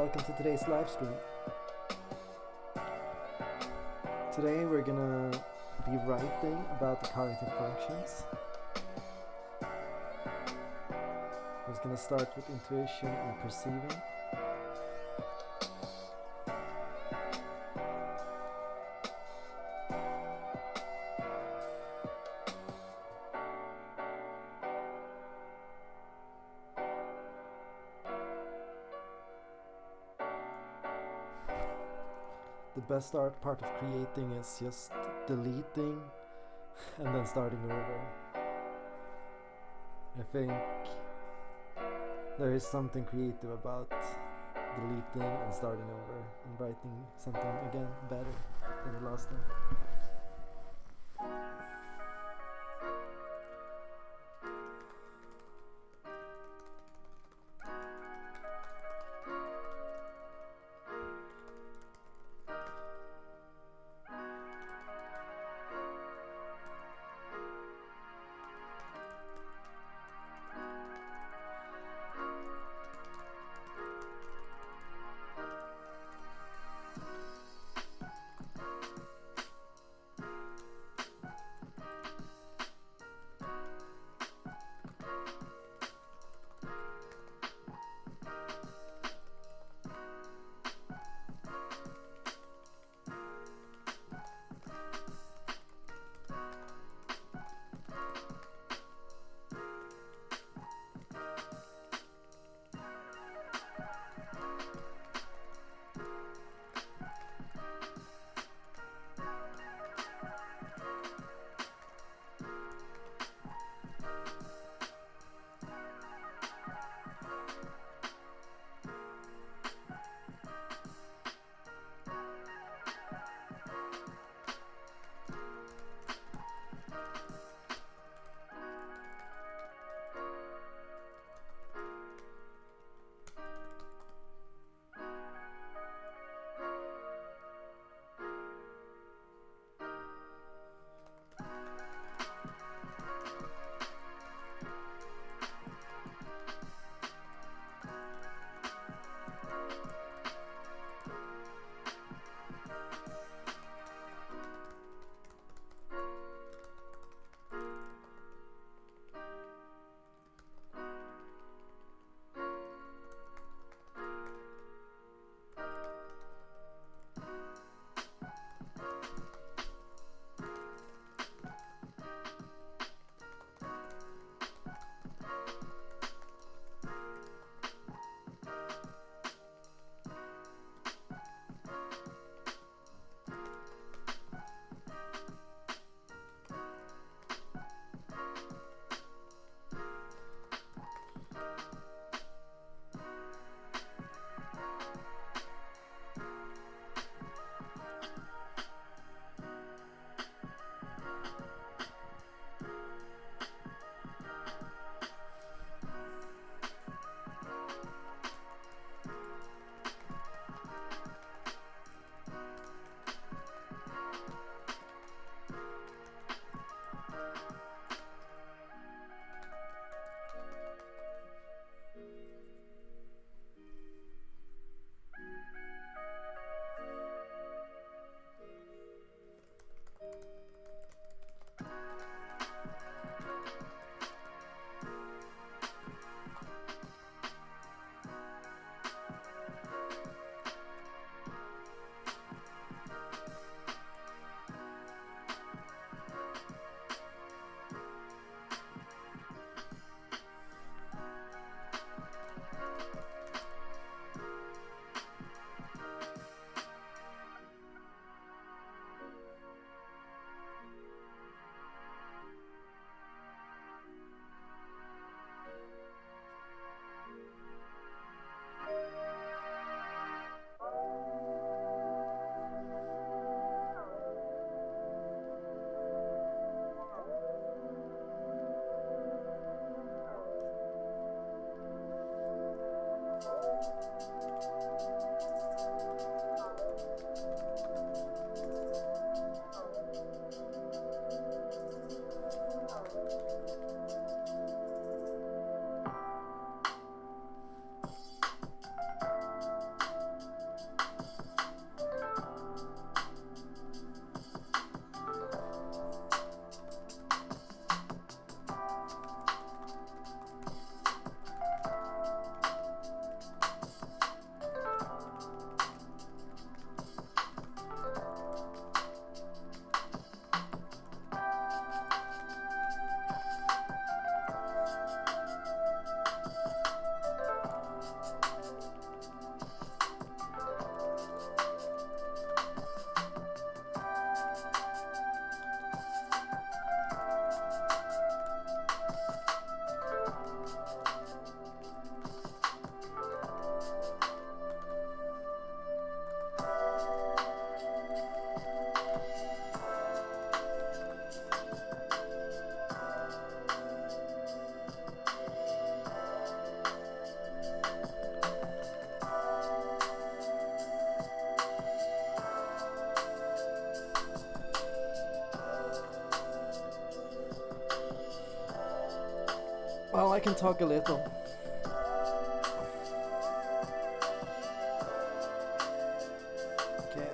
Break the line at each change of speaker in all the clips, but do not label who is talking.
welcome to today's live stream. Today we're gonna be writing about the cognitive functions. We're gonna start with intuition and perceiving. The best part of creating is just deleting and then starting over. I think there is something creative about deleting and starting over and writing something again better than the last time. Well, I can talk a little. Okay.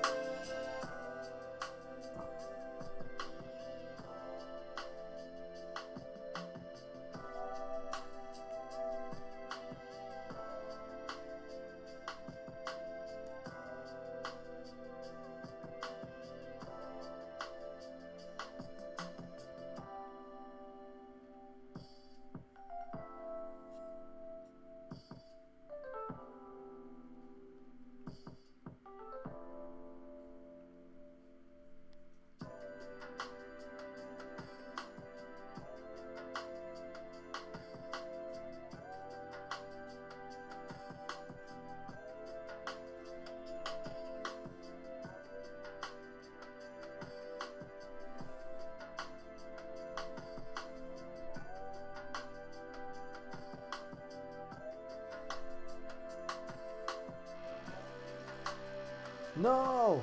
No!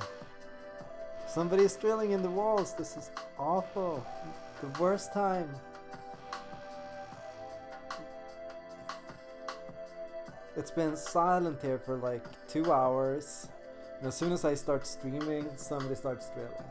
Somebody's drilling in the walls. This is awful. The worst time. It's been silent here for like 2 hours. And as soon as I start streaming, somebody starts drilling.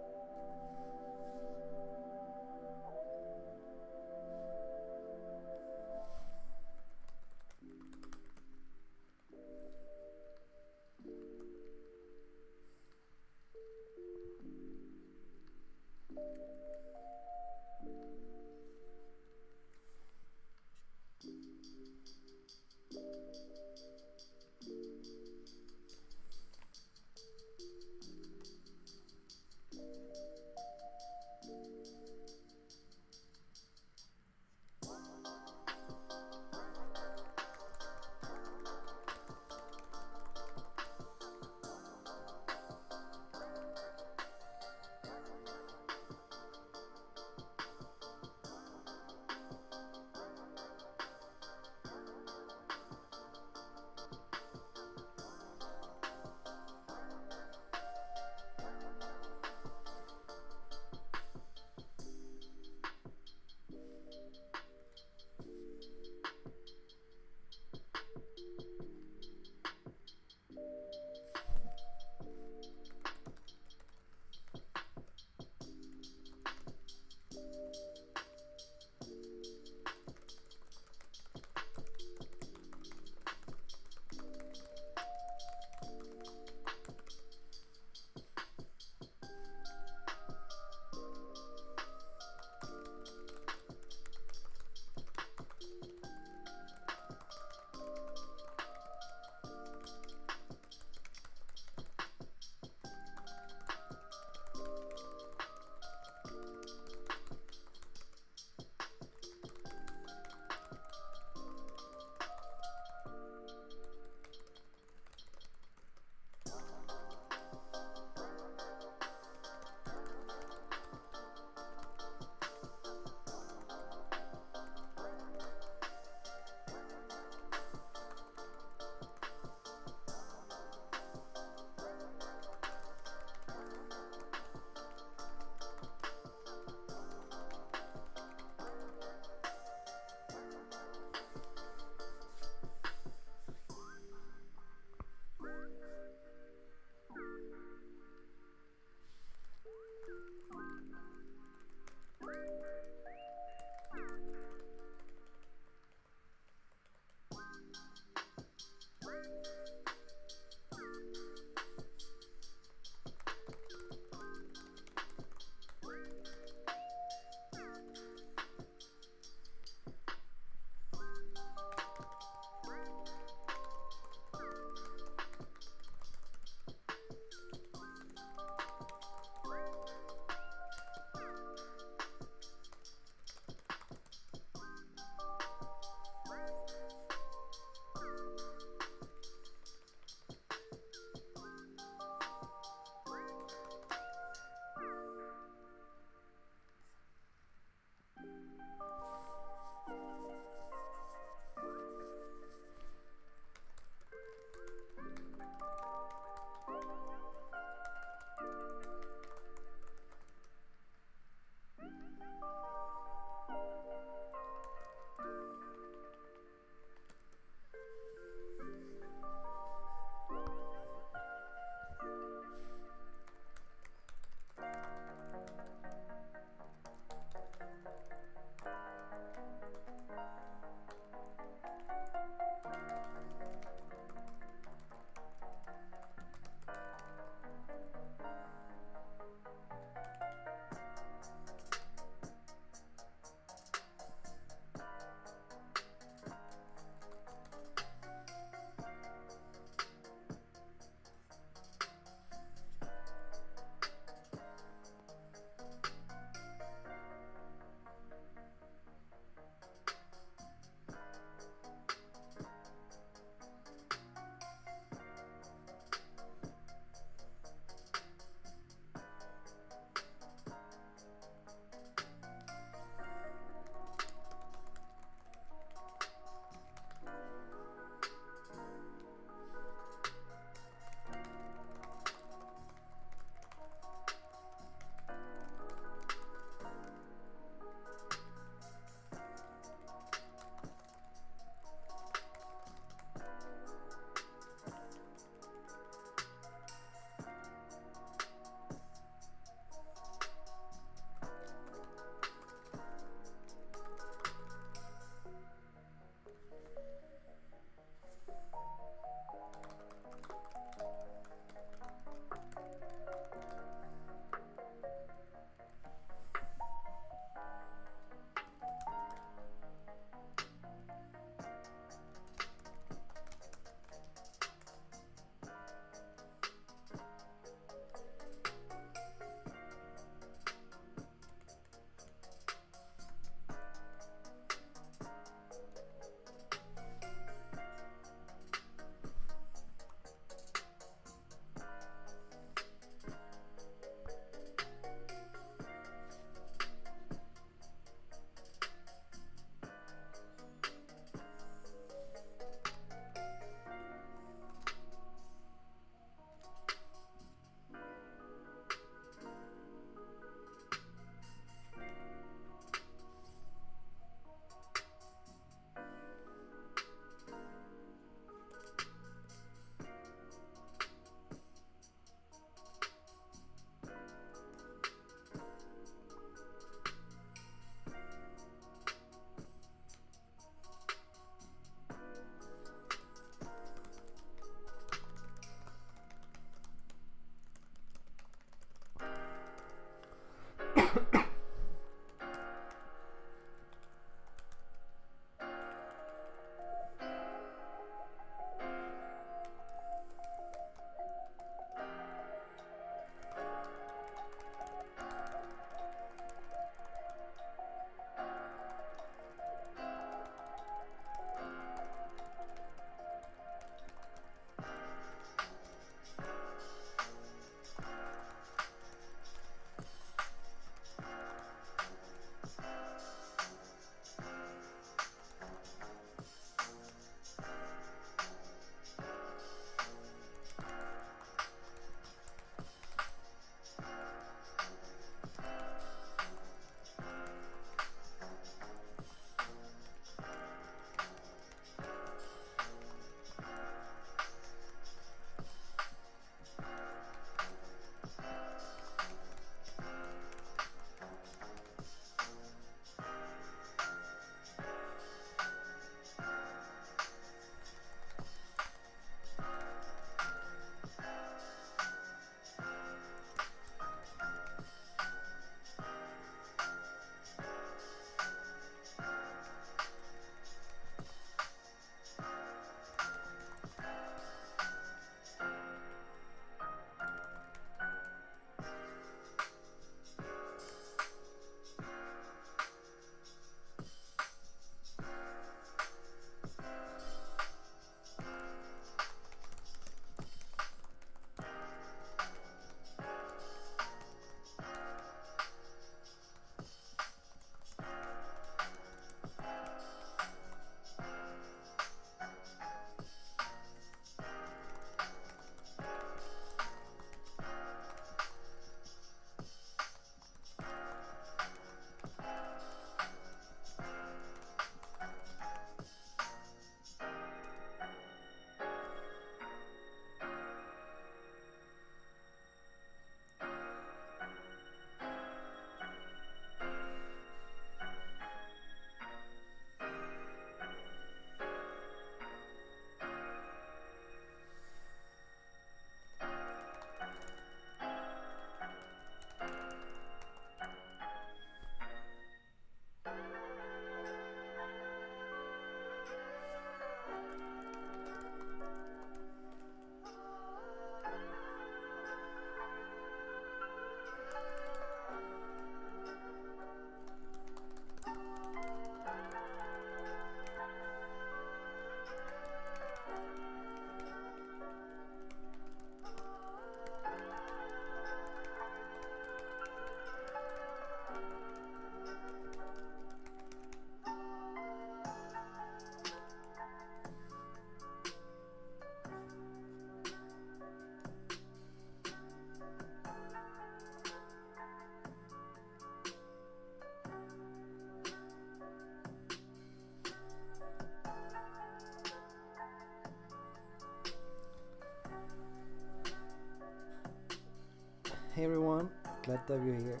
Hey everyone, glad to have you here.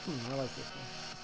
I like this one.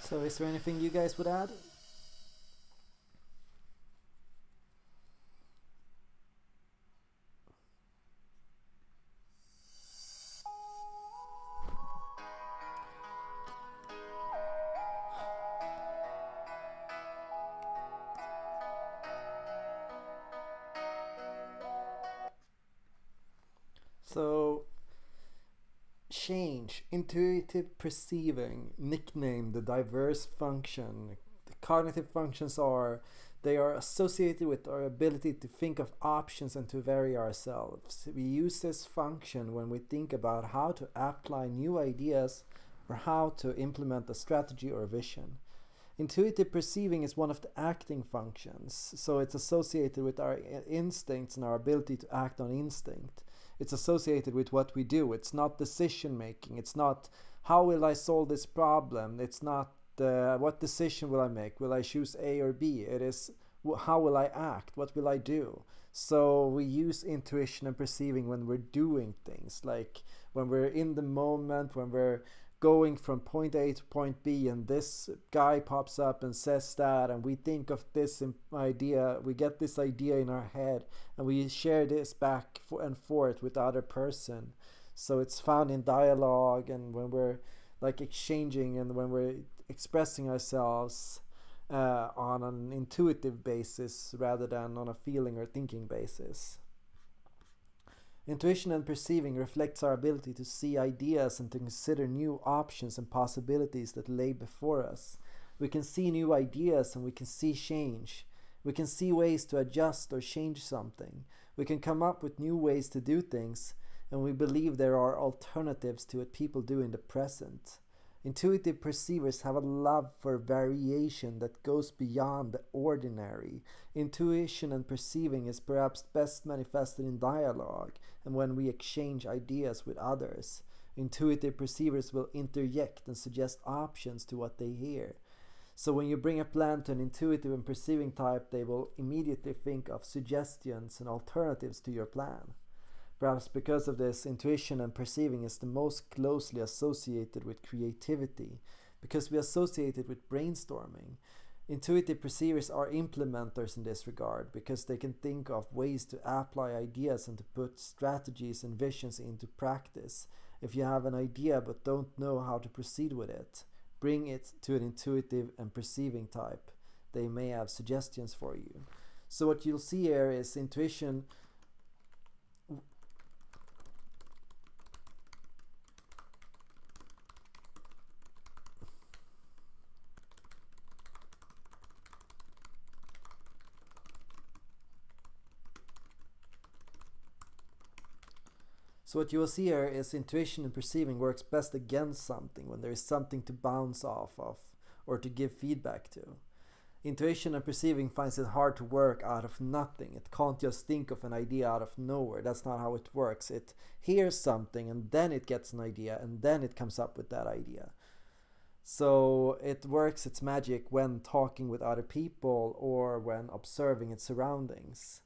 So is there anything you guys would add? So, change, intuitive perceiving, nickname the diverse function. The cognitive functions they are associated with our ability to think of options and to vary ourselves. We use this function when we think about how to apply new ideas or how to implement a strategy or vision. Intuitive perceiving is one of the acting functions, so it's associated with our instincts and our ability to act on instinct. It's associated with what we do. It's not decision making. It's not how will I solve this problem. It's not what decision will I make. Will I choose A or B? It is how will I act? What will I do? So we use intuition and perceiving when we're doing things, like when we're in the moment, when we're going from point A to point B and this guy pops up and says that, and we think of this idea, we get this idea in our head and we share this back and forth with the other person. So it's found in dialogue and when we're like exchanging and when we're expressing ourselves on an intuitive basis rather than on a feeling or thinking basis. Intuition and perceiving reflects our ability to see ideas and to consider new options and possibilities that lay before us. We can see new ideas and we can see change. We can see ways to adjust or change something. We can come up with new ways to do things, and we believe there are alternatives to what people do in the present. Intuitive perceivers have a love for variation that goes beyond the ordinary. Intuition and perceiving is perhaps best manifested in dialogue and when we exchange ideas with others. Intuitive perceivers will interject and suggest options to what they hear. So when you bring a plan to an intuitive and perceiving type, they will immediately think of suggestions and alternatives to your plan. Perhaps because of this, intuition and perceiving is the most closely associated with creativity, because we associate it with brainstorming. Intuitive perceivers are implementers in this regard, because they can think of ways to apply ideas and to put strategies and visions into practice. If you have an idea but don't know how to proceed with it, bring it to an intuitive and perceiving type. They may have suggestions for you. So what you'll see here is intuition. So what you will see here is intuition and perceiving works best against something, when there is something to bounce off of or to give feedback to. Intuition and perceiving finds it hard to work out of nothing. It can't just think of an idea out of nowhere. That's not how it works. It hears something and then it gets an idea and then it comes up with that idea. So it works its magic when talking with other people or when observing its surroundings.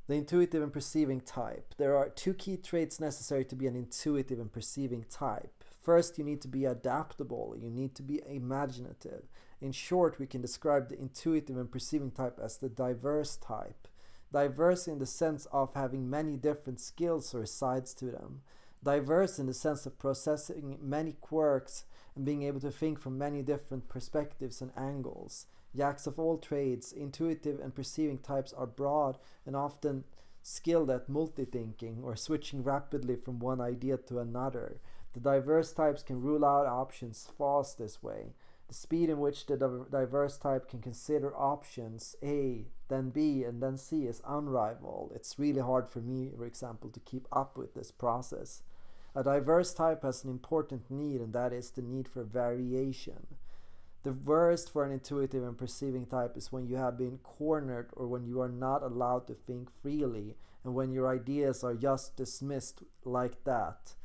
The intuitive and perceiving type. There are two key traits necessary to be an intuitive and perceiving type. First, you need to be adaptable. You need to be imaginative. In short, we can describe the intuitive and perceiving type as the diverse type. Diverse in the sense of having many different skills or sides to them. Diverse in the sense of possessing many quirks and being able to think from many different perspectives and angles. Jacks of all trades, intuitive and perceiving types are broad and often skilled at multi-thinking or switching rapidly from one idea to another. The diverse types can rule out options fast this way. The speed in which the diverse type can consider options A, then B, and then C is unrivaled. It's really hard for me, for example, to keep up with this process. A diverse type has an important need, and that is the need for variation. The worst for an intuitive and perceiving type is when you have been cornered or when you are not allowed to think freely and when your ideas are just dismissed like that.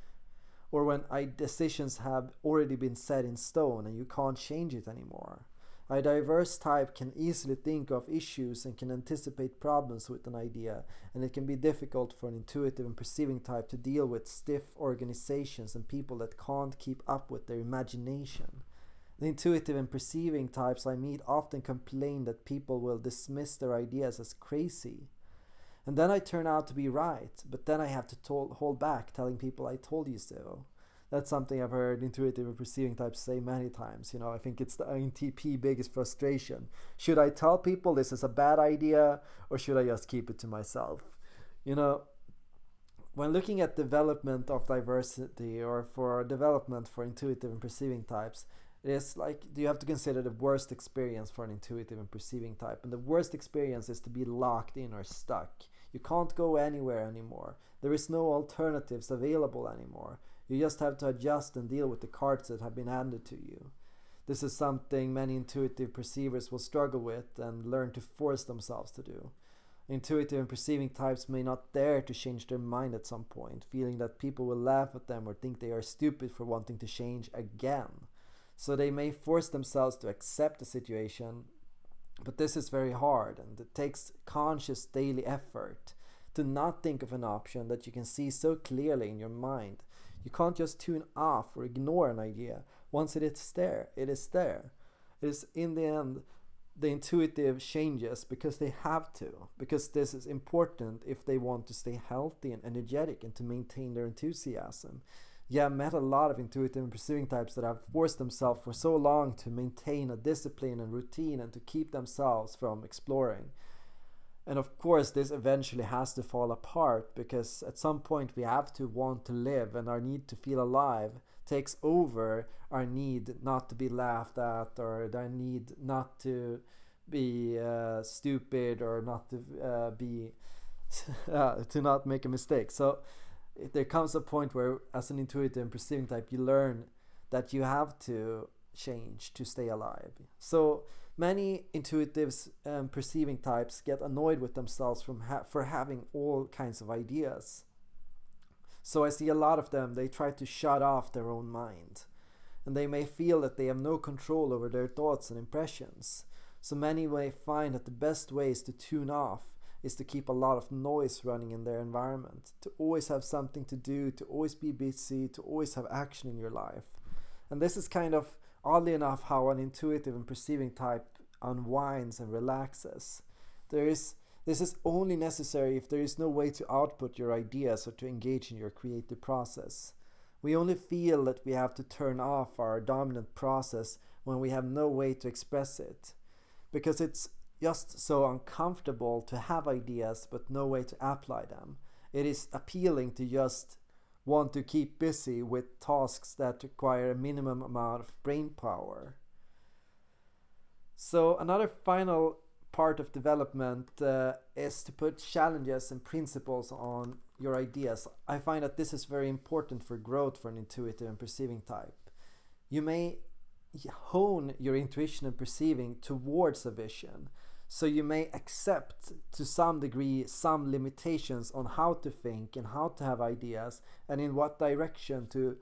Or when decisions have already been set in stone and you can't change it anymore. A diverse type can easily think of issues and can anticipate problems with an idea, and it can be difficult for an intuitive and perceiving type to deal with stiff organizations and people that can't keep up with their imagination. The intuitive and perceiving types I meet often complain that people will dismiss their ideas as crazy. And then I turn out to be right, but then I have to hold back telling people I told you so. That's something I've heard intuitive and perceiving types say many times. You know, I think it's the INTP biggest frustration. Should I tell people this is a bad idea or should I just keep it to myself? You know, when looking at development of diversity or for development for intuitive and perceiving types, it is like you have to consider the worst experience for an intuitive and perceiving type. And the worst experience is to be locked in or stuck. You can't go anywhere anymore. There is no alternatives available anymore. You just have to adjust and deal with the cards that have been handed to you. This is something many intuitive perceivers will struggle with and learn to force themselves to do. Intuitive and perceiving types may not dare to change their mind at some point, feeling that people will laugh at them or think they are stupid for wanting to change again. So they may force themselves to accept the situation, but this is very hard and it takes conscious daily effort to not think of an option that you can see so clearly in your mind. You can't just tune off or ignore an idea. Once it is there, it is there. It is in the end, the intuitive changes because they have to, because this is important if they want to stay healthy and energetic and to maintain their enthusiasm. Yeah, I've met a lot of intuitive and perceiving types that have forced themselves for so long to maintain a discipline and routine and to keep themselves from exploring. And of course, this eventually has to fall apart because at some point we have to want to live and our need to feel alive takes over our need not to be laughed at or our need not to be stupid or not to be to not make a mistake. So there comes a point where as an intuitive and perceiving type you learn that you have to change to stay alive. So many intuitives and perceiving types get annoyed with themselves for having all kinds of ideas. So I see a lot of them, they try to shut off their own mind. and they may feel that they have no control over their thoughts and impressions. So many may find that the best ways to tune off is to keep a lot of noise running in their environment, to always have something to do, to always be busy, to always have action in your life. And this is kind of, oddly enough, how an intuitive and perceiving type unwinds and relaxes. This is only necessary if there is no way to output your ideas or to engage in your creative process. We only feel that we have to turn off our dominant process when we have no way to express it, because it's just so uncomfortable to have ideas but no way to apply them. It is appealing to just want to keep busy with tasks that require a minimum amount of brain power. So another final part of development is to put challenges and principles on your ideas. I find that this is very important for growth for an intuitive and perceiving type. You may hone your intuition and perceiving towards a vision. So you may accept to some degree some limitations on how to think and how to have ideas and in what direction to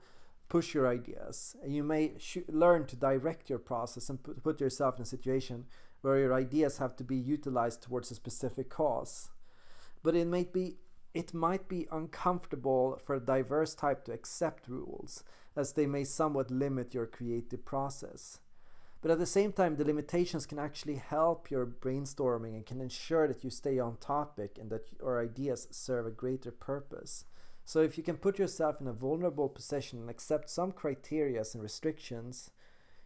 push your ideas. And you may learn to direct your process and put yourself in a situation where your ideas have to be utilized towards a specific cause. But it might be uncomfortable for a diverse type to accept rules, as they may somewhat limit your creative process. But at the same time, the limitations can actually help your brainstorming and can ensure that you stay on topic and that your ideas serve a greater purpose. So if you can put yourself in a vulnerable position and accept some criteria and restrictions,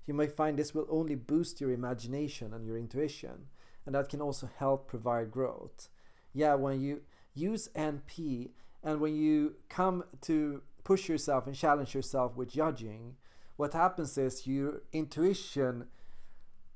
you may find this will only boost your imagination and your intuition, and that can also help provide growth. Yeah, when you use NP and when you come to push yourself and challenge yourself with judging, what happens is your intuition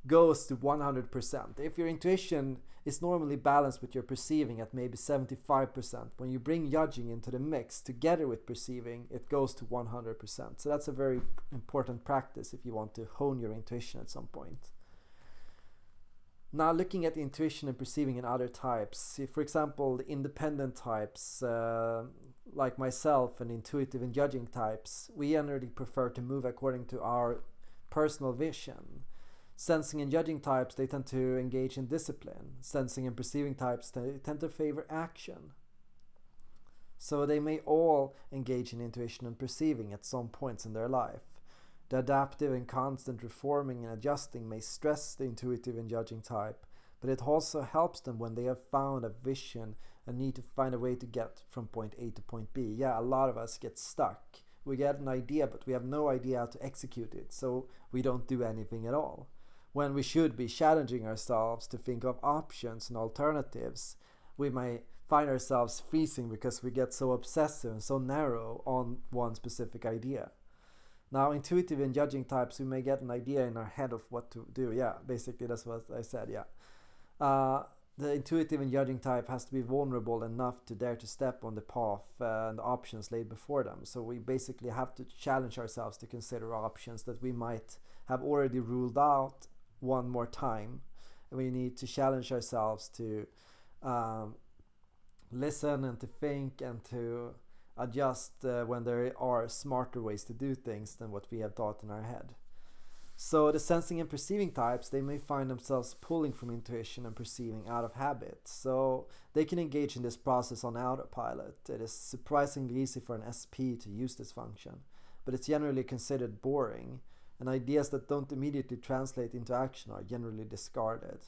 goes to 100%. If your intuition is normally balanced with your perceiving at maybe 75%, when you bring judging into the mix together with perceiving, it goes to 100%. So that's a very important practice if you want to hone your intuition at some point. Now, looking at intuition and perceiving in other types, for example, the independent types, like myself, and intuitive and judging types, we generally prefer to move according to our personal vision. Sensing and judging types, they tend to engage in discipline. Sensing and perceiving types, they tend to favor action. So they may all engage in intuition and perceiving at some points in their life. The adaptive and constant reforming and adjusting may stress the intuitive and judging type, but it also helps them when they have found a vision and need to find a way to get from point A to point B. Yeah, a lot of us get stuck. We get an idea, but we have no idea how to execute it, so we don't do anything at all. When we should be challenging ourselves to think of options and alternatives, we may find ourselves freezing because we get so obsessive and so narrow on one specific idea. Now, intuitive and judging types, we may get an idea in our head of what to do. Yeah, basically that's what I said, yeah. The intuitive and judging type has to be vulnerable enough to dare to step on the path and the options laid before them. So we basically have to challenge ourselves to consider options that we might have already ruled out one more time. And we need to challenge ourselves to listen and to think and to adjust when there are smarter ways to do things than what we have thought in our head. So the sensing and perceiving types, they may find themselves pulling from intuition and perceiving out of habit. So they can engage in this process on autopilot. It is surprisingly easy for an SP to use this function, but it's generally considered boring, and ideas that don't immediately translate into action are generally discarded.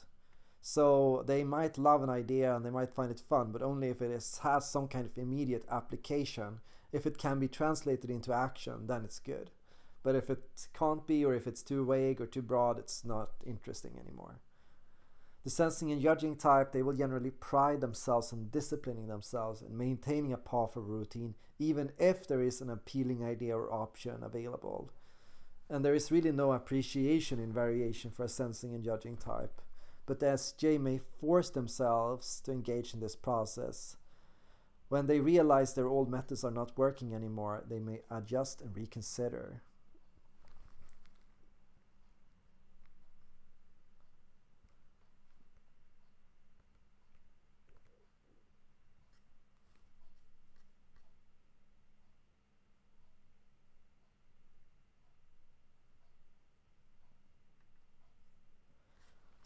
So they might love an idea and they might find it fun, but only if it has some kind of immediate application. If it can be translated into action, then it's good. But if it can't be, or if it's too vague or too broad, it's not interesting anymore. The sensing and judging type, they will generally pride themselves on disciplining themselves and maintaining a path of routine, even if there is an appealing idea or option available. And there is really no appreciation in variation for a sensing and judging type. But the SJ may force themselves to engage in this process. When they realize their old methods are not working anymore, they may adjust and reconsider.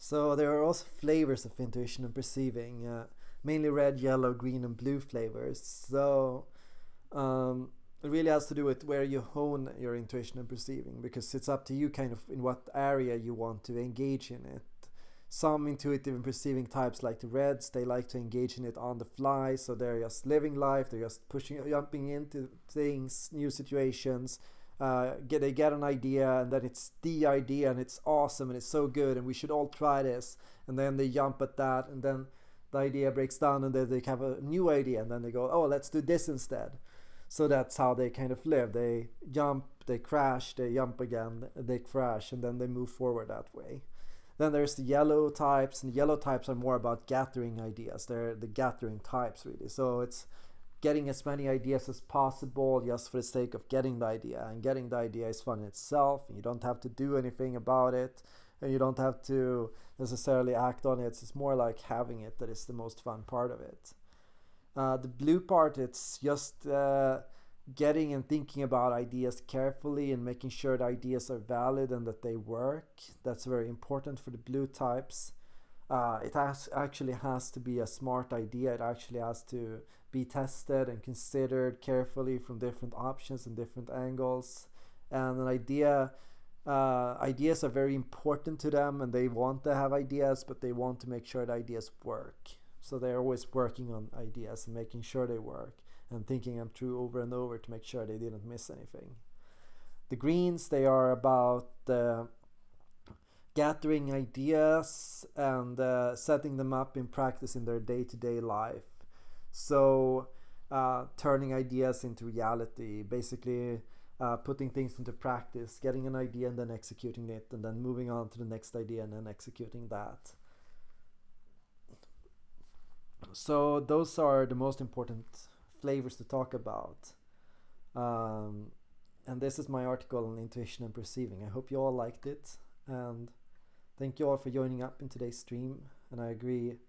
So there are also flavors of intuition and perceiving, mainly red, yellow, green, and blue flavors. So it really has to do with where you hone your intuition and perceiving, because it's up to you kind of in what area you want to engage in it. Some intuitive and perceiving types, like the reds, they like to engage in it on the fly, so they're just living life, they're just jumping into things, new situations. They get an idea, and then it's the idea, and it's awesome, and it's so good, and we should all try this. And then they jump at that, and then the idea breaks down, and then they have a new idea, and then they go, oh, let's do this instead. So that's how they kind of live. They jump, they crash, they jump again, they crash, and then they move forward that way. Then there's the yellow types, and the yellow types are more about gathering ideas. They're the gathering types, really. So it's getting as many ideas as possible just for the sake of getting the idea. And getting the idea is fun in itself, and you don't have to do anything about it, and you don't have to necessarily act on it. It's more like having it that is the most fun part of it. The blue part, it's just getting and thinking about ideas carefully and making sure the ideas are valid and that they work. That's very important for the blue types. It actually has to be a smart idea. It actually has to be tested and considered carefully from different options and different angles. And an idea, ideas are very important to them, and they want to have ideas, but they want to make sure the ideas work. So they're always working on ideas and making sure they work, and thinking them through over and over to make sure they didn't miss anything. The greens, they are about gathering ideas and setting them up in practice in their day-to-day life. So turning ideas into reality, basically putting things into practice, getting an idea and then executing it, and then moving on to the next idea and then executing that. So those are the most important flavors to talk about. And this is my article on intuition and perceiving. I hope you all liked it, and thank you all for joining up in today's stream. And I agree,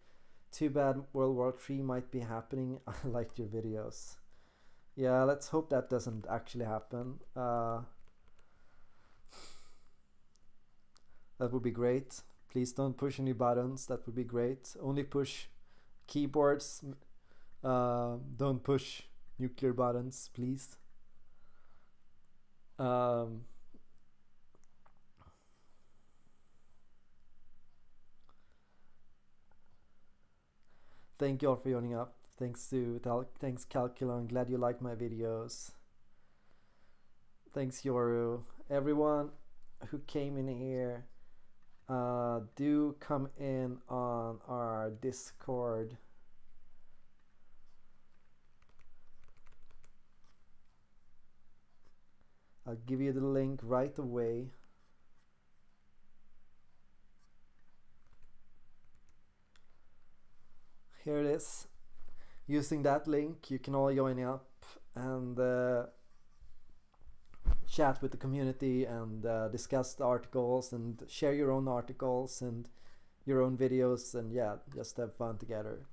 too bad World War III might be happening. I liked your videos. Yeah, let's hope that doesn't actually happen. That would be great. Please don't push any buttons. That would be great. Only push keyboards. Don't push nuclear buttons, please. Thank you all for joining up. Thanks Calcula. I'm glad you liked my videos. Thanks Yoru. Everyone who came in here, do come in on our Discord. I'll give you the link right away. Here it is. Using that link, you can all join up and chat with the community and discuss the articles and share your own articles and your own videos, and yeah, just have fun together.